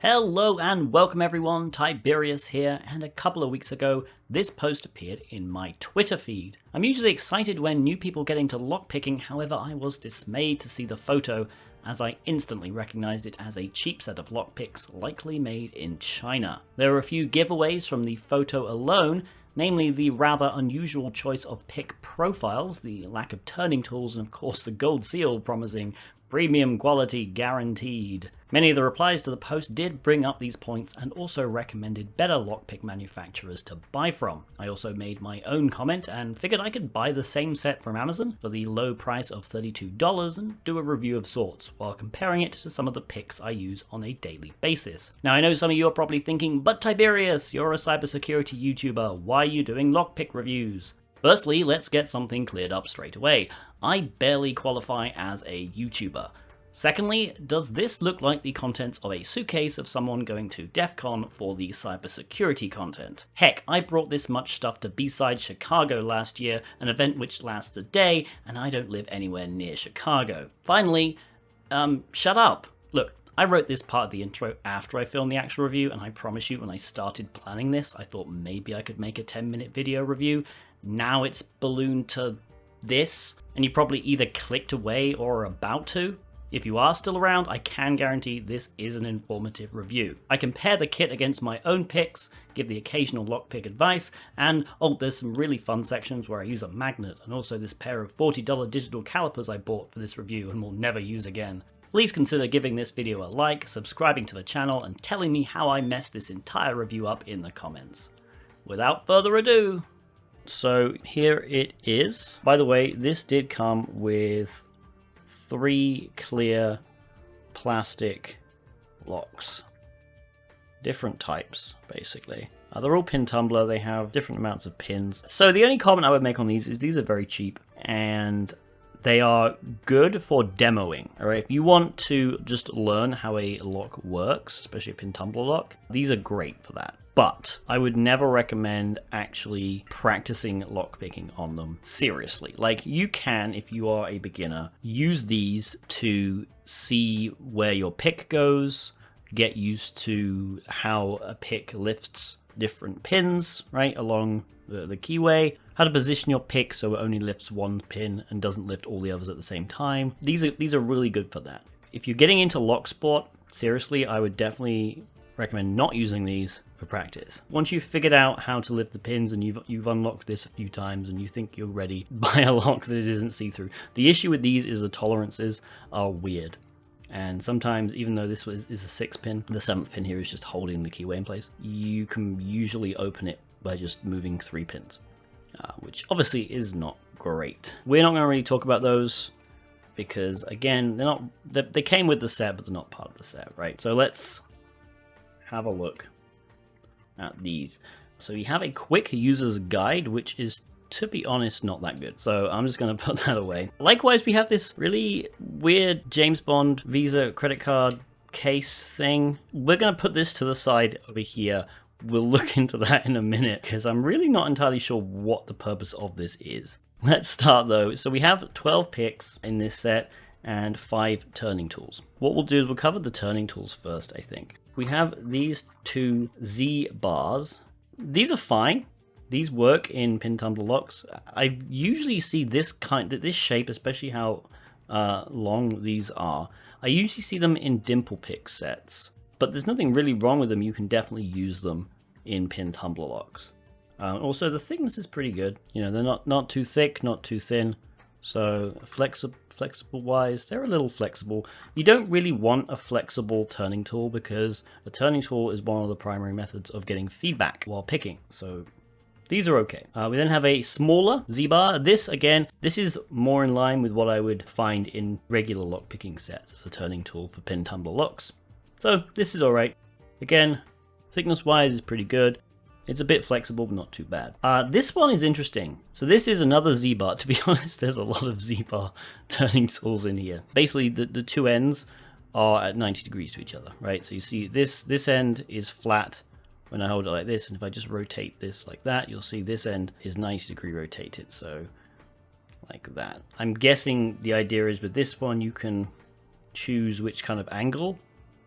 Hello and welcome everyone, Tiberius here, and a couple of weeks ago this post appeared in my Twitter feed. I'm usually excited when new people get into lockpicking, however I was dismayed to see the photo as I instantly recognised it as a cheap set of lockpicks likely made in China. There were a few giveaways from the photo alone, namely the rather unusual choice of pick profiles, the lack of turning tools, and of course the gold seal promising premium quality guaranteed. Many of the replies to the post did bring up these points and also recommended better lockpick manufacturers to buy from. I also made my own comment and figured I could buy the same set from Amazon for the low price of $32 and do a review of sorts while comparing it to some of the picks I use on a daily basis. Now I know some of you are probably thinking, but Tiberius, you're a cybersecurity YouTuber, why are you doing lockpick reviews? Firstly, let's get something cleared up straight away. I barely qualify as a YouTuber. Secondly, does this look like the contents of a suitcase of someone going to DEF CON for the cybersecurity content? Heck, I brought this much stuff to B-Side Chicago last year, an event which lasts a day, and I don't live anywhere near Chicago. Finally, shut up. Look, I wrote this part of the intro after I filmed the actual review, and I promise you when I started planning this, I thought maybe I could make a 10-minute video review. Now it's ballooned to this, and you probably either clicked away or are about to. If you are still around, I can guarantee this is an informative review. I compare the kit against my own picks, give the occasional lockpick advice, and there's some really fun sections where I use a magnet, and also this pair of $40 digital calipers I bought for this review and will never use again. Please consider giving this video a like, subscribing to the channel, and telling me how I messed this entire review up in the comments. Without further ado, so here it is. By the way, this did come with 3 clear plastic locks. Different types, basically. They're all pin tumbler, they have different amounts of pins. So the only comment I would make on these is these are very cheap and they are good for demoing. Alright, if you want to just learn how a lock works, especially a pin tumbler lock, these are great for that. But I would never recommend actually practicing lockpicking on them seriously. Like, you can, if you are a beginner, use these to see where your pick goes, get used to how a pick lifts different pins, right, along the keyway, how to position your pick so it only lifts one pin and doesn't lift all the others at the same time. These are really good for that. If you're getting into lock sport, seriously, I would definitely recommend not using these for practice. Once you've figured out how to lift the pins and you've unlocked this a few times and you think you're ready, buy a lock that isn't see-through. The issue with these is the tolerances are weird. And sometimes, even though this is a 6-pin, the 7th pin here is just holding the keyway in place. You can usually open it by just moving 3 pins, which obviously is not great. We're not going to really talk about those because, again, they came with the set, but they're not part of the set, right? So let's have a look at these. So you have a quick user's guide, which is, to be honest, not that good. So I'm just going to put that away. Likewise, we have this really weird James Bond Visa credit card case thing. We're going to put this to the side over here. We'll look into that in a minute because I'm really not entirely sure what the purpose of this is. Let's start though. So we have 12 picks in this set and 5 turning tools. What we'll do is we'll cover the turning tools first, I think. We have these 2 Z bars. These are fine. These work in pin tumbler locks. I usually see this shape, especially how long these are. I usually see them in dimple pick sets, but there's nothing really wrong with them. You can definitely use them in pin tumbler locks. Also, the thickness is pretty good. You know, they're not too thick, not too thin. So flexible wise, they're a little flexible. You don't really want a flexible turning tool because a turning tool is one of the primary methods of getting feedback while picking. So these are okay. We then have a smaller Z-bar. This, again, this is more in line with what I would find in regular lockpicking sets as a turning tool for pin tumbler locks. So this is all right. Again, thickness wise is pretty good. It's a bit flexible, but not too bad. This one is interesting. So this is another Z-bar. To be honest, there's a lot of Z-bar turning tools in here. Basically, the 2 ends are at 90 degrees to each other, right? So you see this end is flat when I hold it like this, and if I just rotate this like that, you'll see this end is 90 degree rotated. So like that. I'm guessing the idea is with this one, you can choose which kind of angle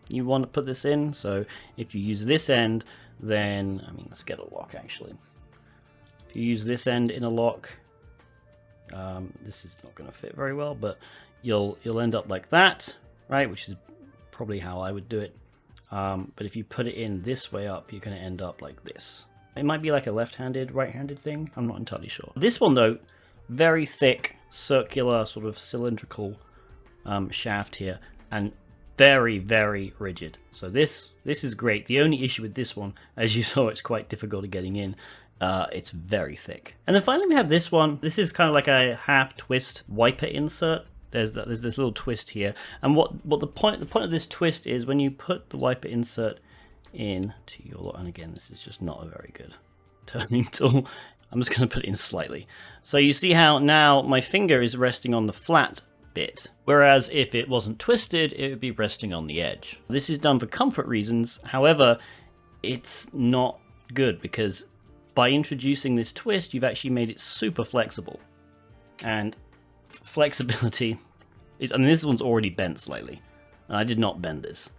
you want to put this in. So if you use this end, then, I mean, let's get a lock actually. If you use this end in a lock, this is not going to fit very well, but you'll end up like that, right? Which is probably how I would do it. But if you put it in this way up, you're going to end up like this. It might be like a left-handed, right-handed thing. I'm not entirely sure. This one though, very thick, circular, sort of cylindrical shaft here, and very, very rigid. So this is great. The only issue with this one, as you saw, it's quite difficult getting in. It's very thick. And then finally we have this one. This is kind of like a half twist wiper insert. There's this little twist here, and what the point of this twist is, when you put the wiper insert in to your, and again, this is just not a very good turning tool. I'm just going to put it in slightly. So you see how now my finger is resting on the flat bit, whereas if it wasn't twisted, it would be resting on the edge. This is done for comfort reasons. However, it's not good, because by introducing this twist, you've actually made it super flexible. And flexibility is, I mean, this one's already bent slightly, and I did not bend this.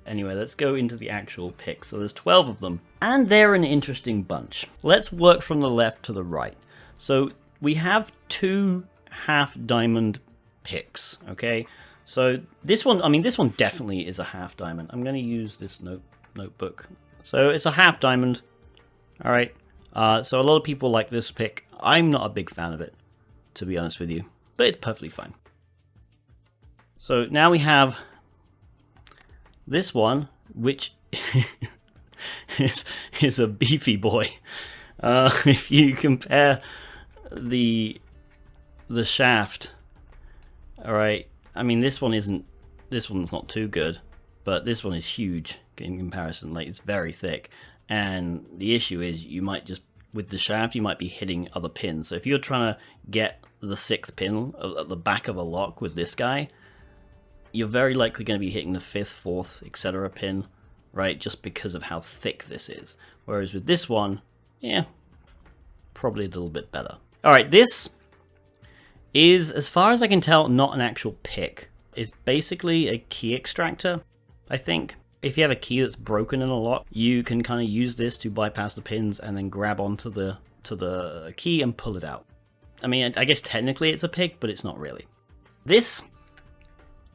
Anyway, let's go into the actual picks. So there's 12 of them, and they're an interesting bunch. Let's work from the left to the right. So we have 2 half diamond picks, okay? So this one, I mean, this one definitely is a half diamond. I'm going to use this notebook. So it's a half diamond, all right? So a lot of people like this pick. I'm not a big fan of it, to be honest with you, but it's perfectly fine. So now we have this one, which is a beefy boy. If you compare the shaft, all right, I mean, this one's not too good, but this one is huge in comparison. Like, it's very thick, and the issue is you might just, with the shaft, you might be hitting other pins. So if you're trying to get the 6th pin at the back of a lock with this guy, you're very likely going to be hitting the 5th, 4th, etc. pin, right? Just because of how thick this is. Whereas with this one, yeah, probably a little bit better. All right, this is, as far as I can tell, not an actual pick. It's basically a key extractor, I think. If you have a key that's broken in a lock, you can kind of use this to bypass the pins and then grab onto the key and pull it out. I mean, I guess technically it's a pick, but it's not really. This,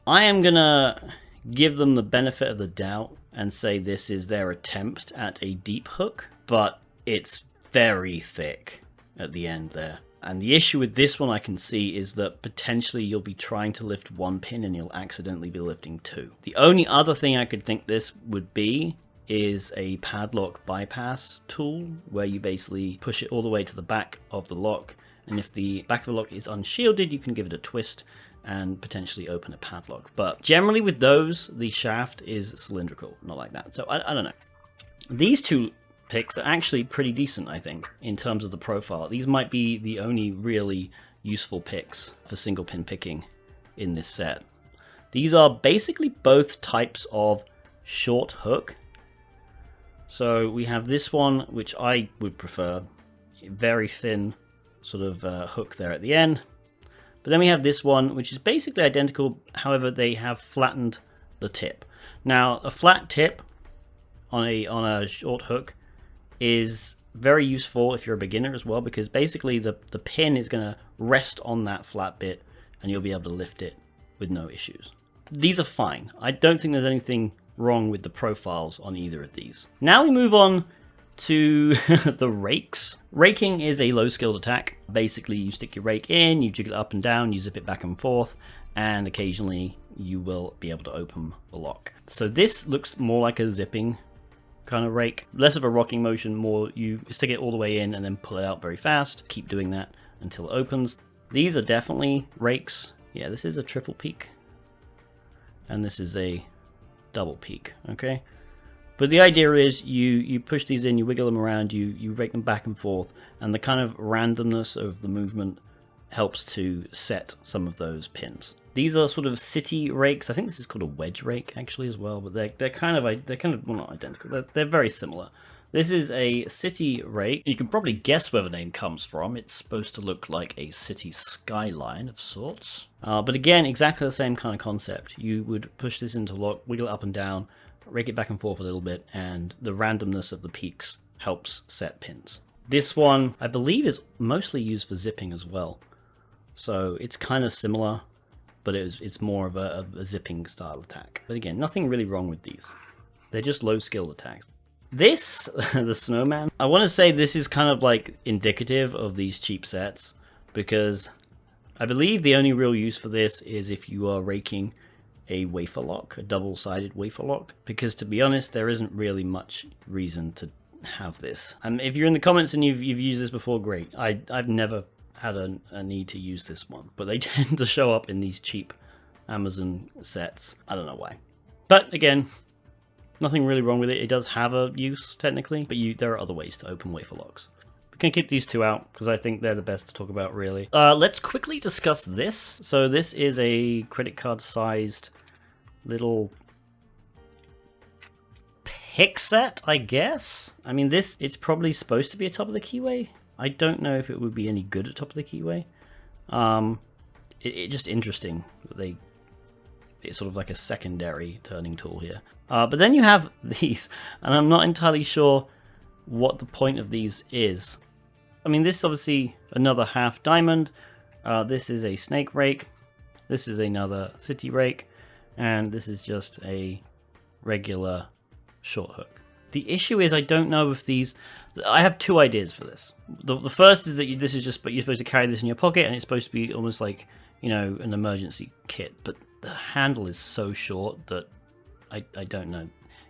I am gonna give them the benefit of the doubt and say this is their attempt at a deep hook, but it's very thick at the end there. And the issue with this one I can see is that potentially you'll be trying to lift 1 pin and you'll accidentally be lifting 2. The only other thing I could think this would be is a padlock bypass tool, where you basically push it all the way to the back of the lock, and if the back of the lock is unshielded, you can give it a twist and potentially open a padlock. But generally with those, the shaft is cylindrical, not like that. So I don't know. These 2 picks are actually pretty decent, I think, in terms of the profile. These might be the only really useful picks for single pin picking in this set. These are basically both types of short hook. So we have this one, which I would prefer, very thin sort of hook there at the end. But then we have this one, which is basically identical, however they have flattened the tip. Now, a flat tip on a short hook is very useful if you're a beginner as well, because basically the pin is going to rest on that flat bit and you'll be able to lift it with no issues. These are fine. I don't think there's anything wrong with the profiles on either of these. Now we move on to the rakes. Raking is a low skilled attack. Basically you stick your rake in, you jiggle it up and down, you zip it back and forth, and occasionally you will be able to open the lock. So this looks more like a zipping kind of rake, less of a rocking motion, more you stick it all the way in and then pull it out very fast. Keep doing that until it opens. These are definitely rakes. Yeah, this is a triple peak and this is a double peak, okay? But the idea is you push these in, you wiggle them around, you rake them back and forth, and the kind of randomness of the movement helps to set some of those pins. These are sort of city rakes. I think this is called a wedge rake actually as well, but they're kind of well, not identical. They're very similar. This is a city rake. You can probably guess where the name comes from. It's supposed to look like a city skyline of sorts. But again, exactly the same kind of concept. You would push this into lock, wiggle it up and down, rake it back and forth a little bit, and the randomness of the peaks helps set pins. This one, I believe, is mostly used for zipping as well. So it's kind of similar, but it's more of a zipping style attack. But again, nothing really wrong with these. They're just low skill attacks. This, the snowman, I want to say this is kind of like indicative of these cheap sets, because I believe the only real use for this is if you are raking a wafer lock, a double-sided wafer lock, because to be honest, there isn't really much reason to have this. And if you're in the comments and you've used this before, great. I've never had a need to use this one, but they tend to show up in these cheap Amazon sets. I don't know why. But again, nothing really wrong with it. It does have a use, technically, but there are other ways to open wafer locks. We can keep these two out, because I think they're the best to talk about, really. Let's quickly discuss this. So this is a credit card-sized little pick set, I guess? I mean, it's probably supposed to be a top of the keyway. I don't know if it would be any good at top of the keyway. It's just interesting that it's sort of like a secondary turning tool here. But then you have these, and I'm not entirely sure what the point of these is. I mean, this is obviously another half diamond. This is a snake rake. This is another city rake. And this is just a regular short hook. The issue is I don't know if these... I have two ideas for this. The first is that this is just, but you're supposed to carry this in your pocket, and it's supposed to be almost like, you know, an emergency kit. But the handle is so short that I don't know.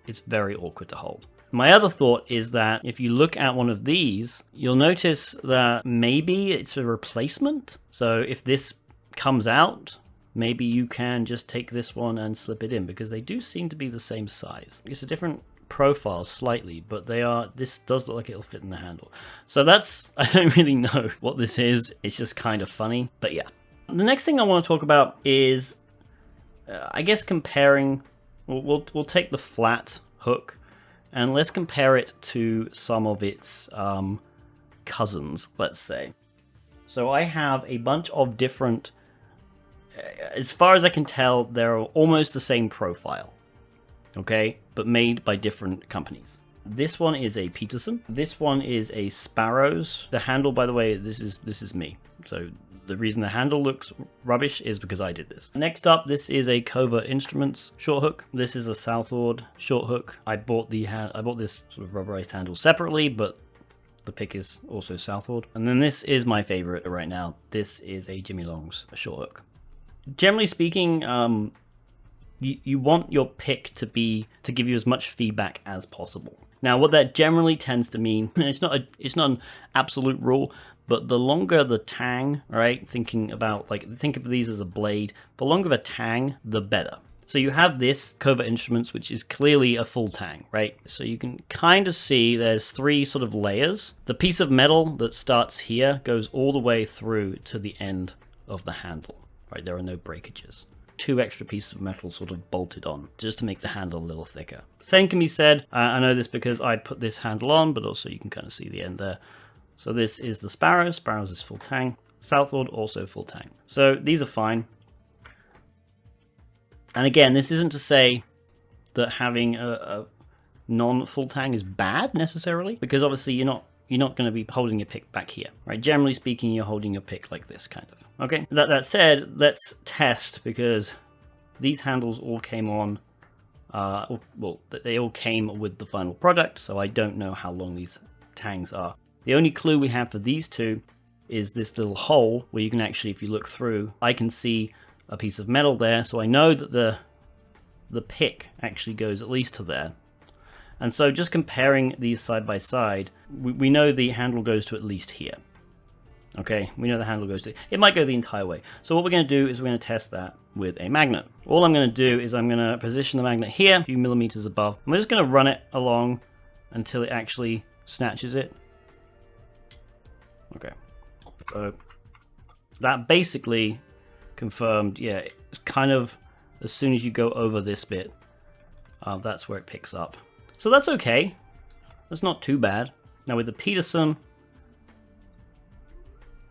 It's very awkward to hold. My other thought is that if you look at one of these, you'll notice that maybe it's a replacement. So if this comes out, maybe you can just take this one and slip it in, because they do seem to be the same size. It's a different profile slightly, but this does look like it'll fit in the handle. So I don't really know what this is. It's just kind of funny, but yeah. The next thing I want to talk about is, I guess, comparing. We'll take the flat hook and let's compare it to some of its cousins, let's say. So I have a bunch of different, as far as I can tell, they're almost the same profile, okay, but made by different companies. This one is a Peterson. This one is a Sparrows. The handle, by the way, this is me. So the reason the handle looks rubbish is because I did this. Next up, this is a Covert Instruments short hook. This is a Southward short hook. I bought this sort of rubberized handle separately, but the pick is also Southward. And then this is my favorite right now. This is a Jimmy Long's short hook. Generally speaking, you want your pick to give you as much feedback as possible. Now, what that generally tends to mean, it's not an absolute rule, but the longer the tang, right? Think of these as a blade. The longer the tang, the better. So you have this Covert Instruments, which is clearly a full tang, right? So you can kind of see there's three sort of layers. The piece of metal that starts here goes all the way through to the end of the handle, right? There are no breakages. Two extra pieces of metal sort of bolted on just to make the handle a little thicker. Same can be said, I know this because I put this handle on, but also you can kind of see the end there. So this is the Sparrows. Sparrows is full tang. Southward also full tang. So these are fine. And again, this isn't to say that having a non-full tang is bad necessarily, because obviously you're not going to be holding your pick back here, right? Generally speaking, you're holding your pick like this, kind of. Okay. That said, let's test, because these handles all came on. Well, they all came with the final product, so I don't know how long these tangs are. The only clue we have for these two is this little hole where you can actually, if you look through, I can see a piece of metal there, so I know that the pick actually goes at least to there. And so just comparing these side by side, we know the handle goes to at least here. Okay, we know the handle goes to, it might go the entire way. So what we're going to do is we're going to test that with a magnet. All I'm going to do is I'm going to position the magnet here, a few millimeters above. I'm just going to run it along until it actually snatches it. Okay, so that basically confirmed, yeah, it's kind of as soon as you go over this bit, that's where it picks up. So that's okay. That's not too bad. Now with the Peterson,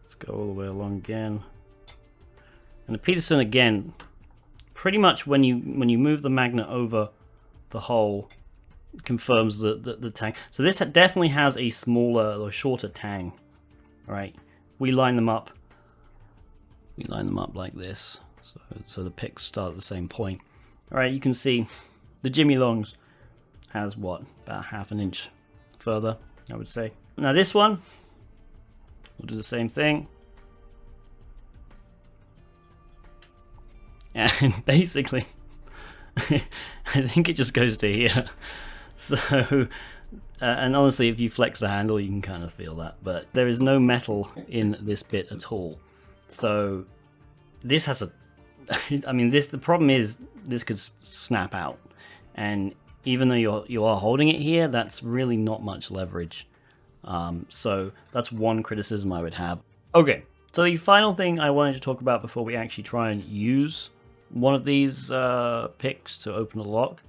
let's go all the way along again. And the Peterson again, pretty much when you move the magnet over the hole, it confirms the tang. So this definitely has a smaller or shorter tang. All right, we line them up. We line them up like this, so the picks start at the same point. All right, you can see the Jimmy Longs has what, about ½ an inch further, I would say. Now this one, we'll do the same thing. And basically, I think it just goes to here. So, and honestly, if you flex the handle, you can kind of feel that. But there is no metal in this bit at all. So this has a, I mean, the problem is this could snap out. And even though you are holding it here, that's really not much leverage. So that's one criticism I would have. Okay, so the final thing I wanted to talk about before we actually try and use one of these picks to open a lock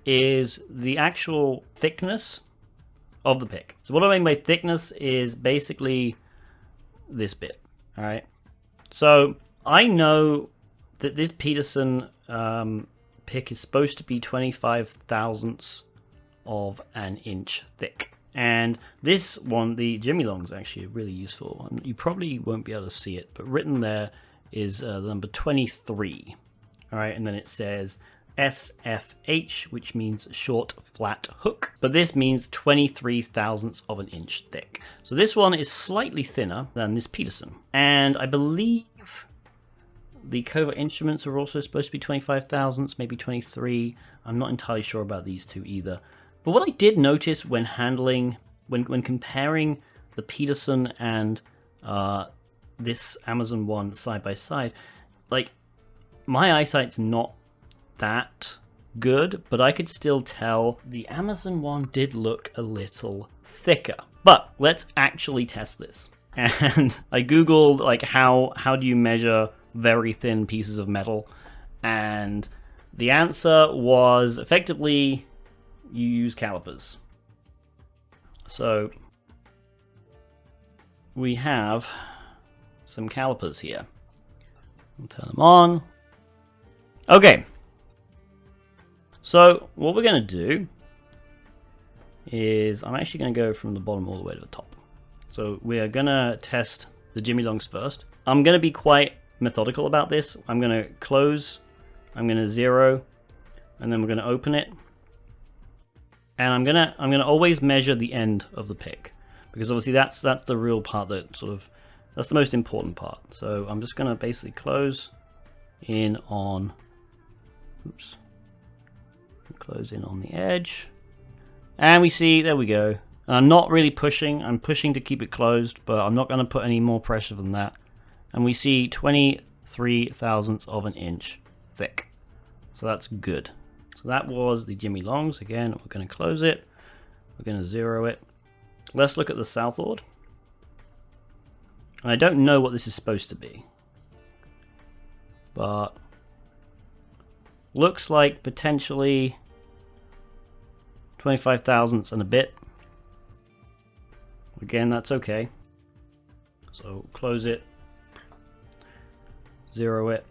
is the actual thickness of the pick. So what I mean by thickness is basically this bit, all right? So I know that this Peterson pick is supposed to be 25 thousandths of an inch thick. And this one, the Jimmy Long, is actually a really useful one. You probably won't be able to see it, but written there is the number 23. All right, and then it says SFH, which means short flat hook. But this means 23 thousandths of an inch thick. So this one is slightly thinner than this Peterson. And I believe the covert instruments are also supposed to be 25 thousandths, maybe 23. I'm not entirely sure about these two either. But what I did notice when handling, when comparing the Peterson and this Amazon one side by side, like my eyesight's not that good, but I could still tell the Amazon one did look a little thicker. But let's actually test this. And I googled like how do you measure very thin pieces of metal, and the answer was effectively you use calipers. So we have some calipers here. I'll turn them on. Okay. So what we're going to do is I'm actually going to go from the bottom all the way to the top. So we are going to test the Jimmy Longs first. I'm going to be quite methodical about this. I'm going to close, I'm going to zero, and then we're going to open it. And I'm gonna always measure the end of the pick, because obviously that's the real part that's the most important part. So I'm just gonna basically close in on, oops, close in on the edge, and we see, there we go. And I'm not really pushing. I'm pushing to keep it closed, but I'm not gonna put any more pressure than that. And we see 23 thousandths of an inch thick. So that's good. So that was the Jimmy Longs. Again, we're going to close it. We're going to zero it. Let's look at the Southord. I don't know what this is supposed to be, but looks like potentially 25 thousandths and a bit. Again, that's okay. So close it, zero it.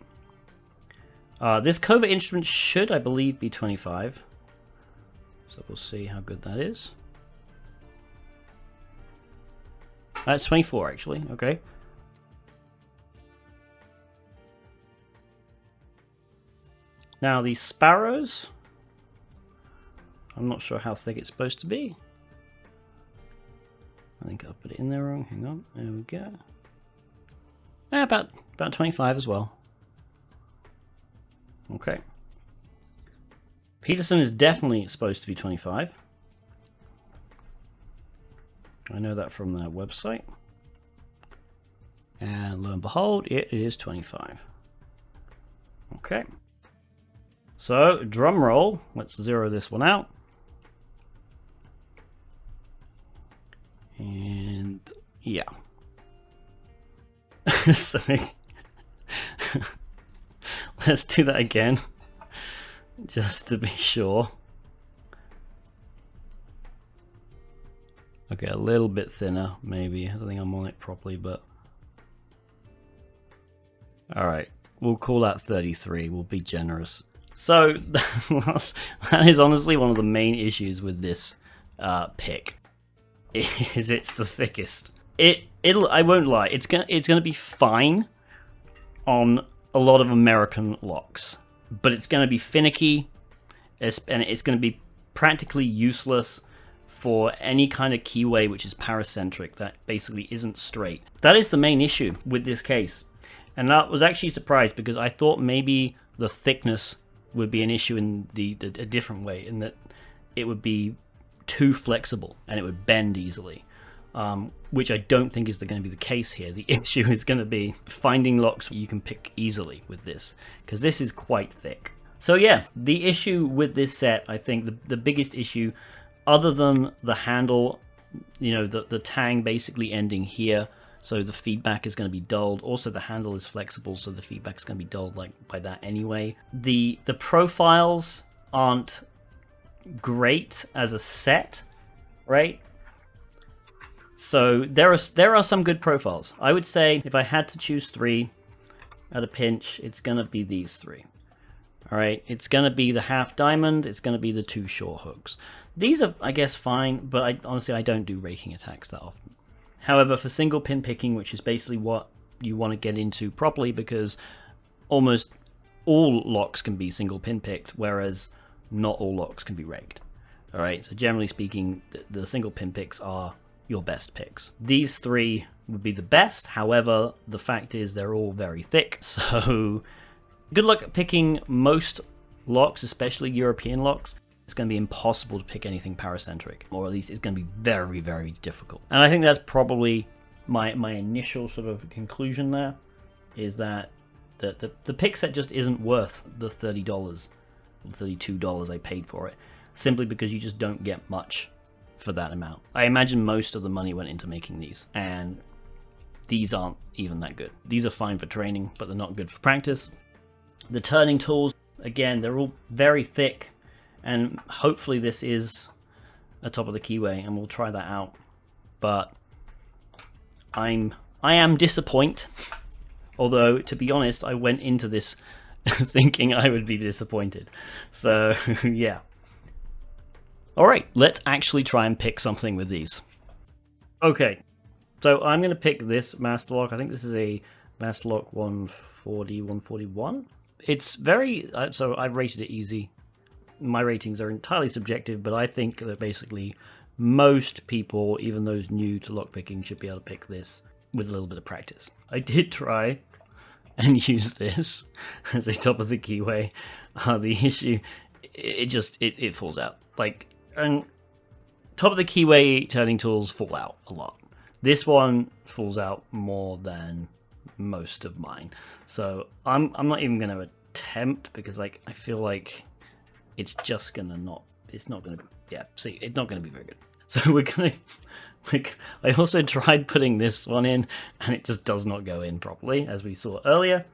This covert instrument should, I believe, be 25. So we'll see how good that is. That's 24, actually. Okay. Now, the Sparrows, I'm not sure how thick it's supposed to be. I think I put it in there wrong. Hang on. There we go. About 25 as well. Okay. Peterson is definitely supposed to be 25. I know that from their website. And lo and behold, it is 25. Okay. So, drum roll. Let's zero this one out. And yeah. Sorry. Let's do that again, just to be sure. Okay, a little bit thinner, maybe. I don't think I'm on it properly, but... Alright, we'll call that 33. We'll be generous. So, that is honestly one of the main issues with this pick. Is it's the thickest. I won't lie, it's gonna be fine on a lot of American locks, but it's gonna be finicky, and it's gonna be practically useless for any kind of keyway which is paracentric, that basically isn't straight. That is the main issue with this case. And I was actually surprised because I thought maybe the thickness would be an issue in a different way, in that it would be too flexible and it would bend easily, which I don't think is going to be the case here. The issue is going to be finding locks you can pick easily with this, because this is quite thick. So yeah, the issue with this set, I think the biggest issue, other than the handle, you know, the tang basically ending here, so the feedback is going to be dulled. Also, the handle is flexible, so the feedback is going to be dulled like by that anyway. The profiles aren't great as a set, right? So there are some good profiles. I would say if I had to choose 3 at a pinch, it's going to be these 3. All right, it's going to be the half diamond, it's going to be the 2 short hooks. These are, I guess, fine, but honestly, I don't do raking attacks that often. However, for single pin picking, which is basically what you want to get into properly, because almost all locks can be single pin picked, whereas not all locks can be raked. All right, so generally speaking, the single pin picks are your best picks. These 3 would be the best. However, the fact is they're all very thick, so good luck at picking most locks, especially European locks. It's going to be impossible to pick anything paracentric, or at least it's going to be very, very difficult. And I think that's probably my initial sort of conclusion there, is that the pick set just isn't worth the $30 or $32 I paid for it, simply because you just don't get much for that amount. I imagine most of the money went into making these, and these aren't even that good. These are fine for training, but they're not good for practice. The turning tools, again, they're all very thick, and hopefully this is a top of the keyway, and we'll try that out. But I am disappointed, although to be honest, I went into this thinking I would be disappointed. So yeah. All right, let's actually try and pick something with these. Okay, so I'm going to pick this master lock. I think this is a master lock 140, 141. It's very, so I've rated it easy. My ratings are entirely subjective, but I think that basically most people, even those new to lockpicking, should be able to pick this with a little bit of practice. I did try and use this as a top of the keyway. The issue, it falls out. Like, and top of the keyway turning tools fall out a lot. This one falls out more than most of mine. So I'm not even going to attempt, because like I feel like it's just gonna not. It's not gonna. Yeah, see, it's not gonna be very good. So we're gonna. I also tried putting this one in, and it just does not go in properly, as we saw earlier.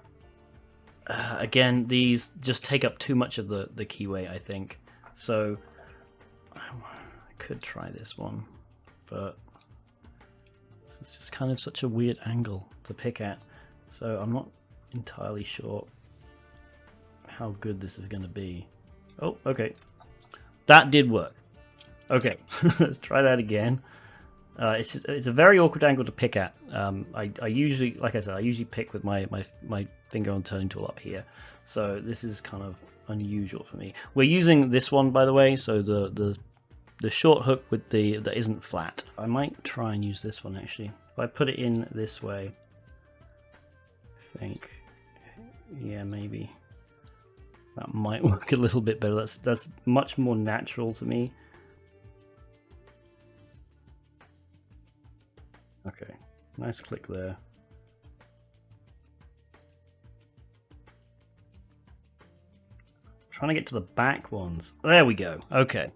Again, these just take up too much of the keyway, I think. So I could try this one, but this is just kind of such a weird angle to pick at. So I'm not entirely sure how good this is going to be. Oh, okay. That did work. Okay, let's try that again. It's a very awkward angle to pick at. I usually, like I said, I usually pick with my finger on turning tool up here. So this is kind of unusual for me. We're using this one, by the way, so the short hook with that isn't flat. I might try and use this one actually. If I put it in this way, I think, yeah, maybe that might work a little bit better. That's much more natural to me. Okay, nice click there. Trying to get to the back ones. There we go. Okay,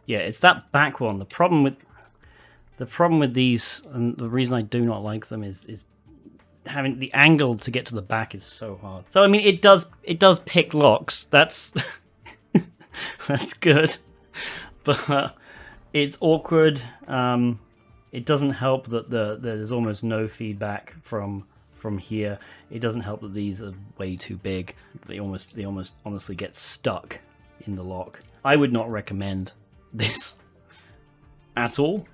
yeah, it's that back one. The problem with these, and the reason I do not like them, is having the angle to get to the back is so hard. So I mean, it does pick locks. That's that's good, but it's awkward. It doesn't help that there's almost no feedback from here. It doesn't help that these are way too big. They almost honestly get stuck in the lock. I would not recommend this at all,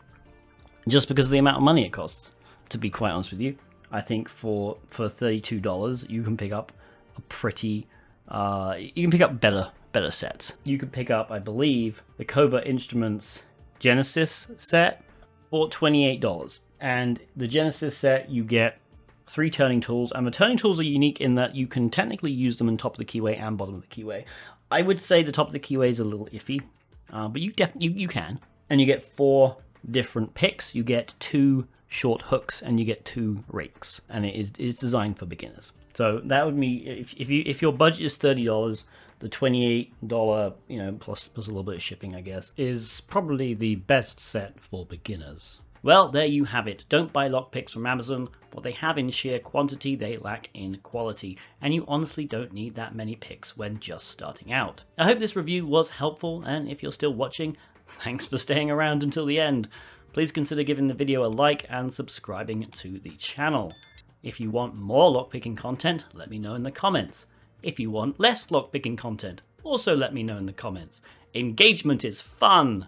just because of the amount of money it costs. To be quite honest with you, I think for $32 you can pick up a pretty better sets. You could pick up, I believe, the Cobra Instruments Genesis set for $28, and the Genesis set you get 3 turning tools, and the turning tools are unique in that you can technically use them on top of the keyway and bottom of the keyway. I would say the top of the keyway is a little iffy, but you can. And you get 4 different picks. You get 2 short hooks and you get 2 rakes, and it is designed for beginners. So that would be, if your budget is $30, the $28, plus a little bit of shipping, I guess, is probably the best set for beginners. Well, there you have it. Don't buy lockpicks from Amazon. What they have in sheer quantity, they lack in quality, and you honestly don't need that many picks when just starting out. I hope this review was helpful, and if you're still watching, thanks for staying around until the end. Please consider giving the video a like and subscribing to the channel. If you want more lockpicking content, let me know in the comments. If you want less lockpicking content, also let me know in the comments. Engagement is fun!